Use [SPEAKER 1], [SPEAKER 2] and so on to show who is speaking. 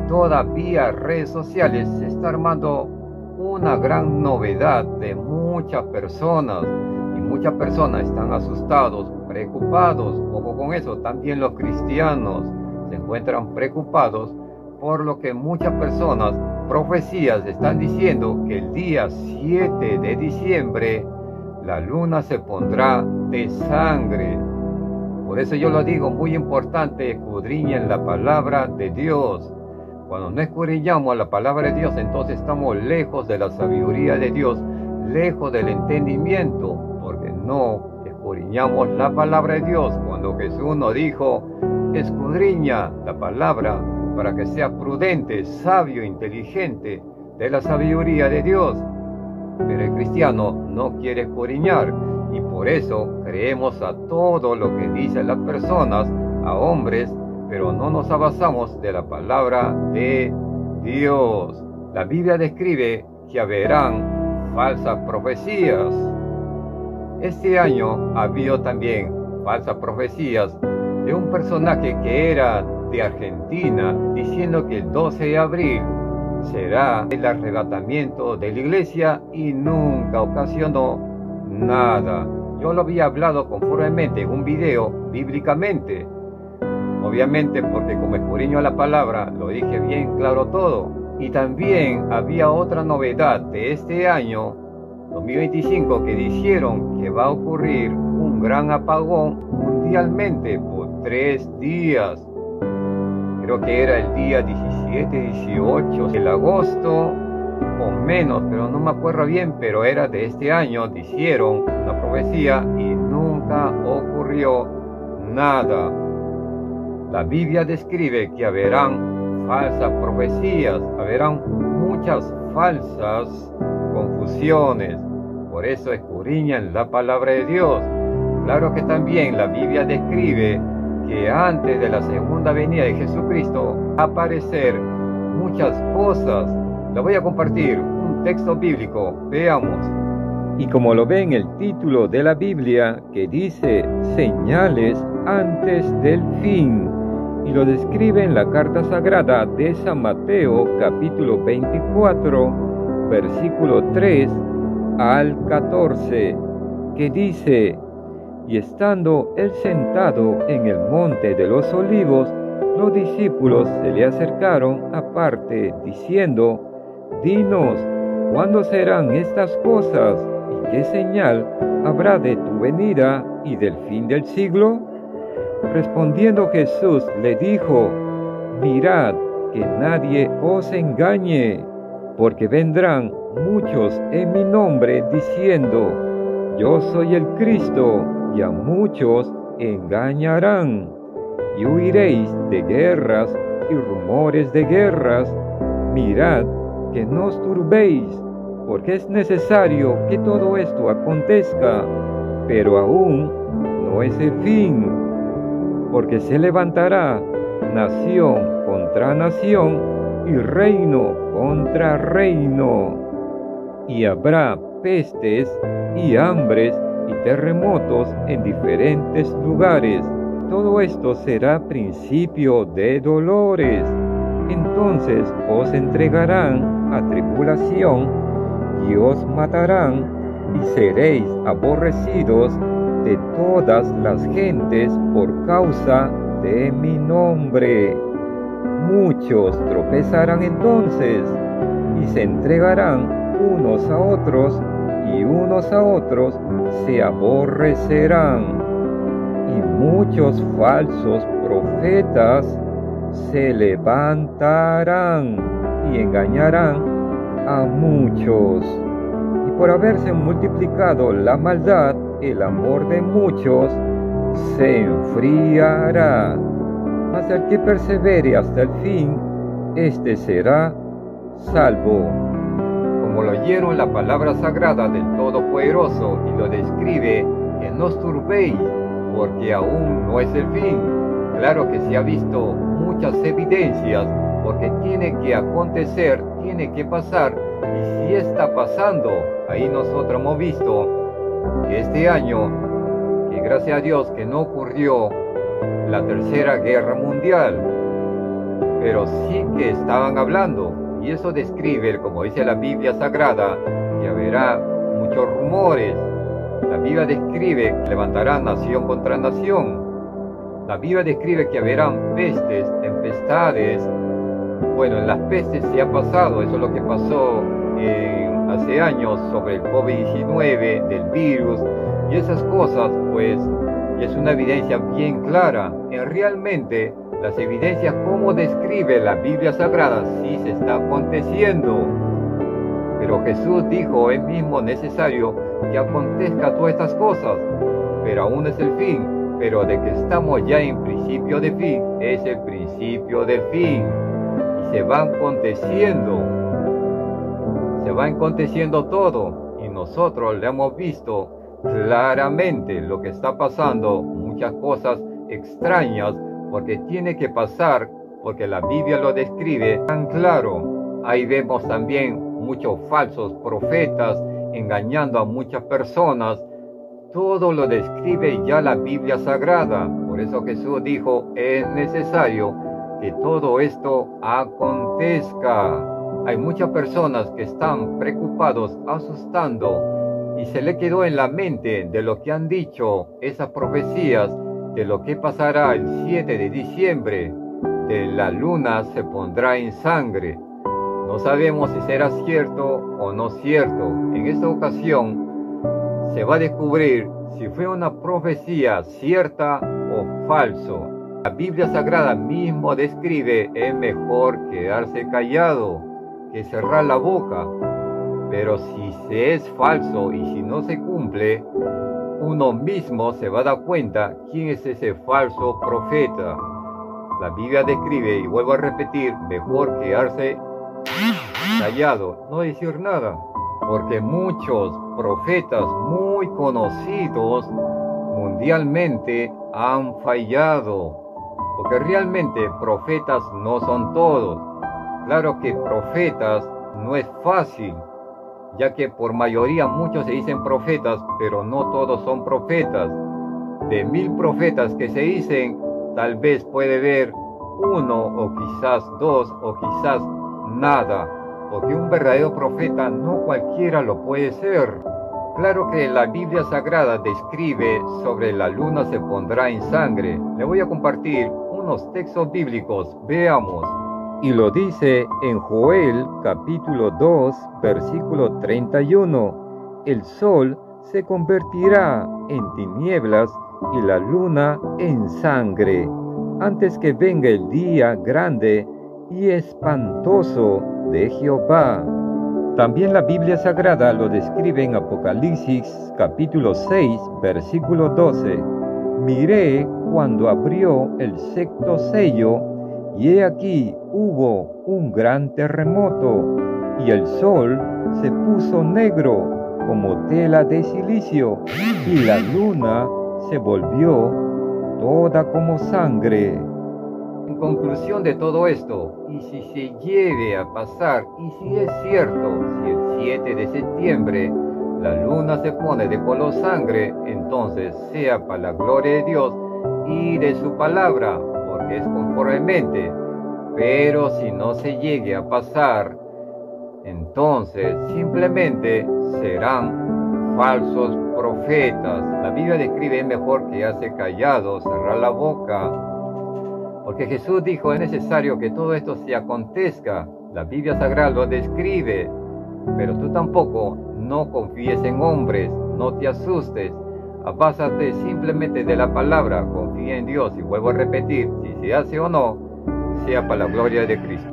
[SPEAKER 1] todavía redes sociales se está armando una gran novedad de muchas personas, y muchas personas están asustados, preocupados. Ojo con eso, también los cristianos se encuentran preocupados por lo que muchas personas, profecías, están diciendo que el día 7 de diciembre la luna se pondrá de sangre. Por eso yo lo digo, muy importante, escudriñen la palabra de Dios. Cuando no escudriñamos la palabra de Dios, entonces estamos lejos de la sabiduría de Dios, lejos del entendimiento, porque no escudriñamos la palabra de Dios. Cuando Jesús nos dijo, escudriña la palabra para que seas prudente, sabio, inteligente, de la sabiduría de Dios. Pero el cristiano no quiere escudriñar, y por eso creemos a todo lo que dicen las personas, a hombres, pero no nos abasamos de la palabra de Dios. La Biblia describe que haberán falsas profecías. Este año ha habido también falsas profecías de un personaje que era de Argentina, diciendo que el 12 de abril será el arrebatamiento de la iglesia, y nunca ocasionó nada. Yo lo había hablado conformemente en un video bíblicamente, obviamente porque como escudriño la palabra lo dije bien claro todo. Y también había otra novedad de este año 2025, que dijeron que va a ocurrir un gran apagón mundialmente por 3 días. Creo que era el día 17, 18 de agosto o menos, pero no me acuerdo bien, pero era de este año. Dijeron una profecía y nunca ocurrió nada. La Biblia describe que haberán falsas profecías, haberán muchas falsas confusiones. Por eso escudriñan la palabra de Dios. Claro que también la Biblia describe que antes de la segunda venida de Jesucristo va a aparecer muchas cosas. La voy a compartir, un texto bíblico, veamos. Y como lo ve en el título de la Biblia, que dice señales antes del fin, y lo describe en la carta sagrada de San Mateo, capítulo 24, versículo 3 al 14, que dice: y estando él sentado en el monte de los olivos, los discípulos se le acercaron aparte, diciendo: dinos, ¿cuándo serán estas cosas? ¿Y qué señal habrá de tu venida y del fin del siglo? Respondiendo Jesús le dijo: mirad que nadie os engañe, porque vendrán muchos en mi nombre diciendo: yo soy el Cristo, y a muchos engañarán. Y huiréis de guerras y rumores de guerras. Mirad que no os turbéis, porque es necesario que todo esto acontezca, pero aún no es el fin, porque se levantará nación contra nación y reino contra reino, y habrá pestes y hambres y terremotos en diferentes lugares. Todo esto será principio de dolores. Entonces os entregarán a tribulación y os matarán, y seréis aborrecidos de todas las gentes por causa de mi nombre. Muchos tropezarán entonces y se entregarán unos a otros, y unos a otros se aborrecerán. Y muchos falsos profetas se levantarán y engañarán a muchos. Y por haberse multiplicado la maldad, el amor de muchos se enfriará. Mas el que persevere hasta el fin, este será salvo. Como lo oyeron la palabra sagrada del Todopoderoso, y lo describe: que no os turbéis, porque aún no es el fin. Claro que se ha visto muchas evidencias, porque tiene que acontecer, tiene que pasar, y si está pasando. Ahí nosotros hemos visto que este año, que gracias a Dios que no ocurrió la Tercera Guerra Mundial, pero sí que estaban hablando. Y eso describe, como dice la Biblia Sagrada, que habrá muchos rumores. La Biblia describe que levantarán nación contra nación. La Biblia describe que habrán pestes, tempestades. Bueno, en las pestes se ha pasado, eso es lo que pasó hace años sobre el COVID-19, del virus, y esas cosas, pues, es una evidencia bien clara. Realmente, las evidencias como describe la Biblia Sagrada sí se está aconteciendo. Pero Jesús dijo él mismo necesario que acontezca todas estas cosas, pero aún no es el fin. Pero de que estamos ya en principio de fin, es el principio del fin. Y se va aconteciendo todo. Y nosotros le hemos visto claramente lo que está pasando, muchas cosas extrañas, porque tiene que pasar, porque la Biblia lo describe tan claro. Ahí vemos también muchos falsos profetas engañando a muchas personas. Todo lo describe ya la Biblia Sagrada. Por eso Jesús dijo, es necesario que todo esto acontezca. Hay muchas personas que están preocupados, asustando, y se le quedó en la mente de lo que han dicho esas profecías, de lo que pasará el 7 de diciembre, de la luna se pondrá en sangre. No sabemos si será cierto o no cierto. En esta ocasión se va a descubrir si fue una profecía cierta o falso. La Biblia Sagrada mismo describe, es mejor quedarse callado que cerrar la boca. Pero si se es falso y si no se cumple, uno mismo se va a dar cuenta quién es ese falso profeta. La Biblia describe, y vuelvo a repetir, mejor quedarse callado, no decir nada. Porque muchos profetas muy conocidos mundialmente han fallado. Porque realmente profetas no son todos. Claro que profetas no es fácil, ya que por mayoría muchos se dicen profetas, pero no todos son profetas. De 1000 profetas que se dicen, tal vez puede haber 1 o quizás 2 o quizás nada, porque un verdadero profeta no cualquiera lo puede ser. Claro que la Biblia Sagrada describe sobre la luna se pondrá en sangre. Le voy a compartir unos textos bíblicos, veamos. Y lo dice en Joel capítulo 2, versículo 31. El sol se convertirá en tinieblas y la luna en sangre, antes que venga el día grande y espantoso de Jehová. También la Biblia Sagrada lo describe en Apocalipsis capítulo 6, versículo 12. Miré cuando abrió el sexto sello, y he aquí hubo un gran terremoto, y el sol se puso negro como tela de silicio, y la luna se volvió toda como sangre. En conclusión de todo esto, y si se llegue a pasar, y si es cierto, si el 7 de septiembre la luna se pone de color sangre, entonces sea para la gloria de Dios y de su palabra, porque es conformemente. Pero si no se llegue a pasar, entonces simplemente serán falsos profetas. La Biblia describe, es mejor quedarse callado, cerrar la boca, porque Jesús dijo, es necesario que todo esto se acontezca. La Biblia Sagrada lo describe, pero tú tampoco no confíes en hombres, no te asustes, básate simplemente de la palabra, confía en Dios, y vuelvo a repetir, si se hace o no, sea para la gloria de Cristo.